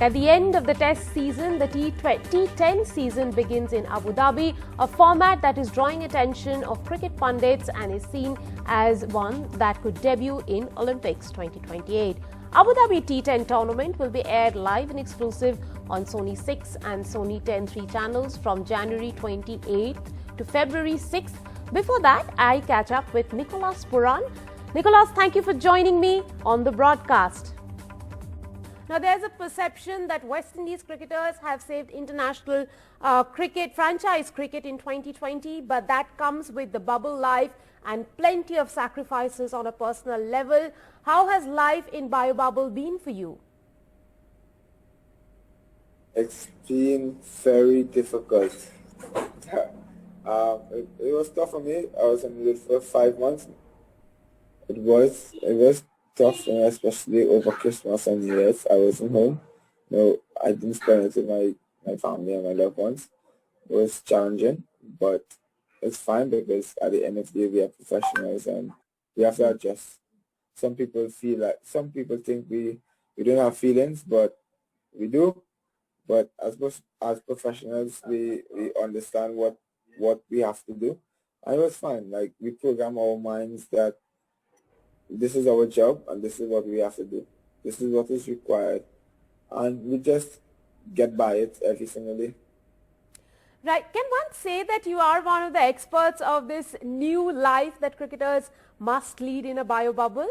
At the end of the Test season, the T10 season begins in Abu Dhabi, a format that is drawing attention of cricket pundits and is seen as one that could debut in Olympics 2028. Abu Dhabi T10 tournament will be aired live and exclusive on Sony 6 and Sony 10-3 channels from January 28th to February 6th. Before that, I catch up with Nicholas Pooran. Nicholas, thank you for joining me on the broadcast. Now, there's a perception that West Indies cricketers have saved international franchise cricket in 2020, but that comes with the bubble life and plenty of sacrifices on a personal level. How has life in Bio-Bubble been for you? It's been very difficult. It was tough for me. I was in it for 5 months. It was tough, especially over Christmas and New Year's. I wasn't home. No, I didn't spend it with my family and my loved ones. It was challenging, but it's fine because at the end of the day, we are professionals and we have to adjust. Some people think we don't have feelings, but we do. But as professionals, we understand what we have to do. And it was fine. Like, we program our minds that this is our job and this is what we have to do. This is what is required. And we just get by it every single day. Right. Can one say that you are one of the experts of this new life that cricketers must lead in a bio-bubble?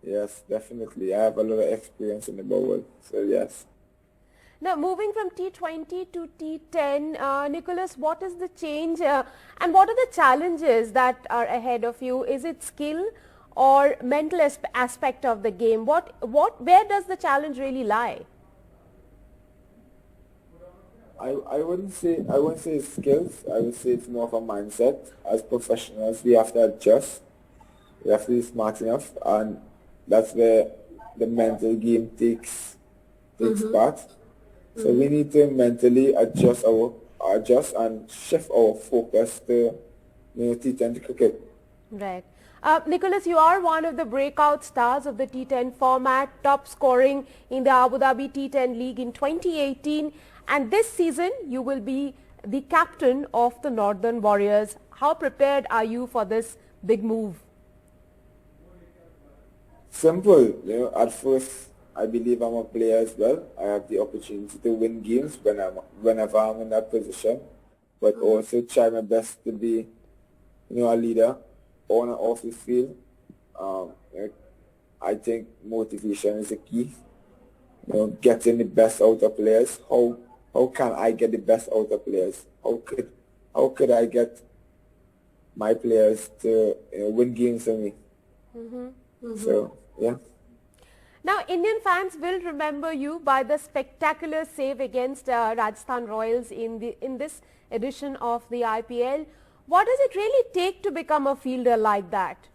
Yes, definitely. I have a lot of experience in the bubble, so yes. Now, moving from T20 to T10, Nicholas, what is the change and what are the challenges that are ahead of you? Is it skill or mental aspect of the game? Where does the challenge really lie? I wouldn't say it's skills. I would say it's more of a mindset. As professionals, we have to adjust. We have to be smart enough, and that's where the mental game takes part. So we need to mentally adjust and shift our focus to T10 cricket. Right. Nicholas, you are one of the breakout stars of the T10 format, top scoring in the Abu Dhabi T10 League in 2018, and this season you will be the captain of the Northern Warriors. How prepared are you for this big move? Simple. At first, I believe I'm a player as well. I have the opportunity to win games whenever I'm in that position, but also try my best to be, a leader on and off the field. I think motivation is the key. Getting the best out of players. How can I get the best out of players? How could I get my players to win games for me? So yeah. Now, Indian fans will remember you by the spectacular save against Rajasthan Royals in this edition of the IPL. What does it really take to become a fielder like that?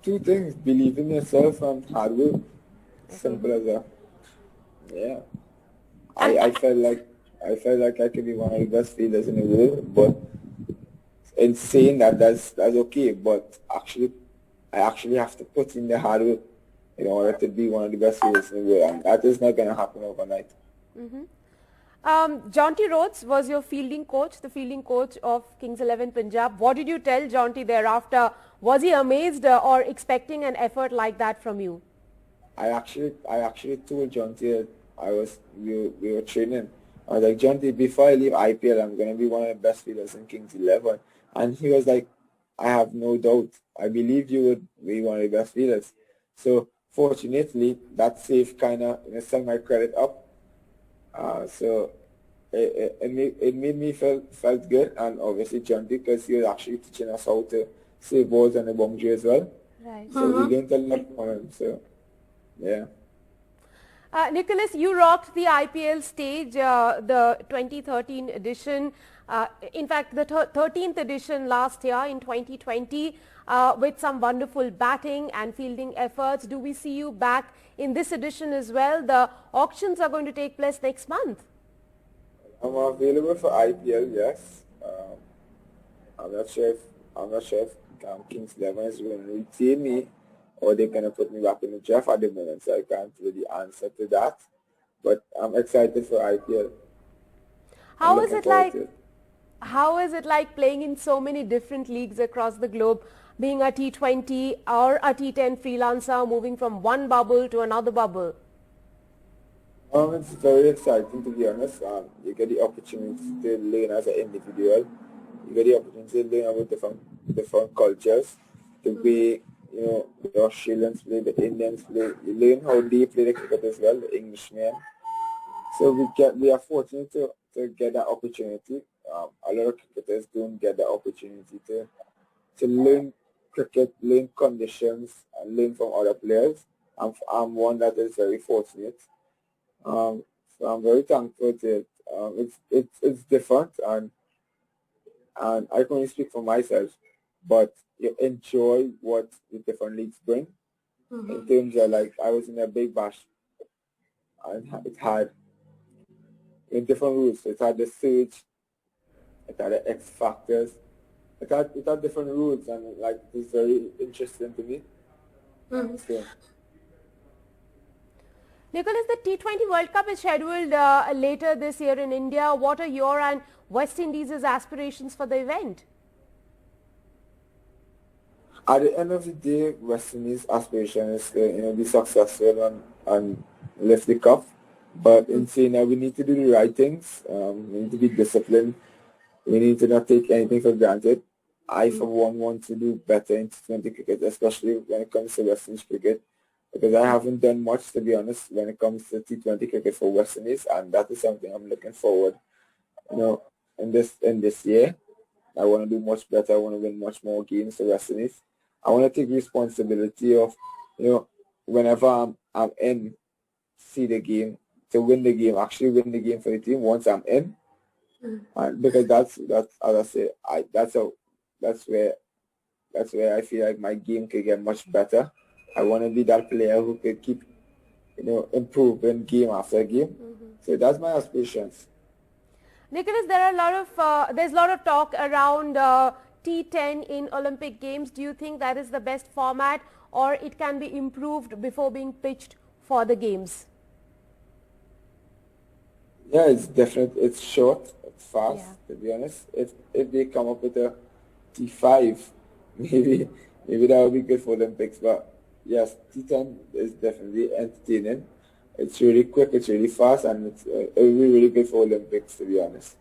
Two things: believe in yourself and hard work. Simple as that. Yeah. I felt like I could be one of the best fielders in the world, but in saying that's okay. But I actually have to put in the hard work in order to be one of the best fielders in the world, and that is not going to happen overnight. Jonty Rhodes was your fielding coach, the fielding coach of Kings 11 Punjab. What did you tell Jonty thereafter? Was he amazed or expecting an effort like that from you? I actually told Jonty that we were training. I was like, Jonty, before I leave IPL, I'm going to be one of the best fielders in Kings 11. And he was like, I have no doubt. I believed you would be one of the best fielders. So fortunately, that save kind of sent my credit up. So it made me felt good, and obviously Jonty, because he was actually teaching us how to save balls on the boundary as well. Right. So we learned a lot from him. So yeah. Nicholas, you rocked the IPL stage, the 2013 edition. In fact, the 13th edition last year in 2020 with some wonderful batting and fielding efforts. Do we see you back in this edition as well? The auctions are going to take place next month. I'm available for IPL, yes. I'm not sure if I'm not sure if Kings 11 is going to retain me or they're going to put me back in the draft at the moment, so I can't really answer to that. But I'm excited for IPL. I'm How is looking it forward like? to it. How is it like playing in so many different leagues across the globe, being a T20 or a T10 freelancer, moving from one bubble to another bubble? It's very exciting, to be honest. You get the opportunity to learn as an individual. You get the opportunity to learn about different cultures, the way the Australians play, the Indians play. You learn how they play the cricket as well, the Englishmen. So we are fortunate to get that opportunity. A lot of cricketers don't get the opportunity to learn cricket, learn conditions, and learn from other players. I'm one that is very fortunate. So I'm very thankful to it. It's different, and I can only speak for myself, but you enjoy what the different leagues bring. In terms of, like, I was in a big bash, and it had different rules. It had the surge, it had the X factors, it had different rules, and like it's very interesting to me. So, Nicholas, the T20 World Cup is scheduled later this year in India. What are your and West Indies' aspirations for the event? at the end of the day, West Indies' aspiration is to be successful and lift the cup. But in saying that, we need to do the right things. We need to be disciplined. We need to not take anything for granted. I, for one, want to do better in T20 cricket, especially when it comes to West Indies cricket, because I haven't done much, to be honest, when it comes to T20 cricket for West Indies, and that is something I'm looking forward, in this year. I want to do much better. I want to win much more games for West Indies. I want to take responsibility of, whenever I'm in, see the game, to win the game, actually win the game for the team once I'm in. Because that's as I say, that's where I feel like my game could get much better. I want to be that player who could keep improving game after game. So that's my aspirations. Nicholas, there's a lot of talk around T10 in Olympic Games. Do you think that is the best format, or it can be improved before being pitched for the games? Yeah, it's definitely, it's short, it's fast. Yeah. To be honest, if they come up with a T5, maybe that would be good for Olympics. But yes, T10 is definitely entertaining. It's really quick, it's really fast, and it will be really good for Olympics, to be honest.